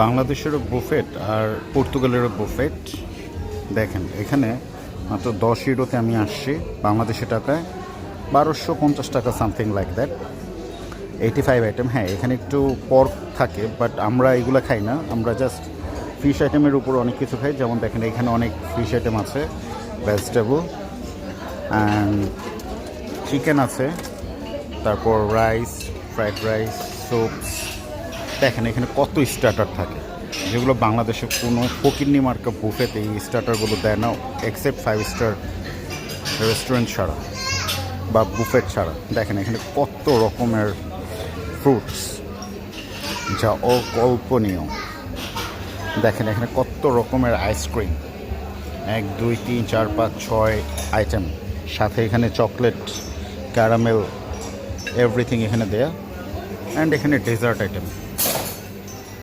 বাংলাদেশেরও buffet আর পর্তুগালেরও buffet. দেখেন এখানে মাত্র 10 ইউরোতে আমি আসছি, বাংলাদেশি টাকায় 1250 টাকা, সামথিং লাইক দ্যাট। 85 আইটেম। হ্যাঁ, এখানে একটু পর্ক থাকে, বাট আমরা এগুলো খাই না, আমরা জাস্ট ফিশ আইটেমের উপর অনেক কিছু খাই। যেমন দেখেন এখানে অনেক ফিশ আইটেম আছে, ভেজিটেবল অ্যান্ড চিকেন আছে, তারপর রাইস, ফ্রাইড রাইস, স্যুপস। দেখেন এখানে কত স্টার্টার থাকে, যেগুলো বাংলাদেশে কোনো ফকিন্নি মার্কা বুফেতে এই স্টার্টারগুলো দেয় না, এক্সেপ্ট 5 স্টার রেস্টুরেন্ট ছাড়া বা বুফেট ছাড়া। দেখেন এখানে কত রকমের ফ্রুটস, যা অকল্পনীয়। দেখেন এখানে কত রকমের আইসক্রিম, 1 2 3 4 5 6 আইটেম, সাথে এখানে চকলেট, ক্যারামেল, এভরিথিং এখানে দেয়া। অ্যান্ড এখানে ডেজার্ট আইটেম।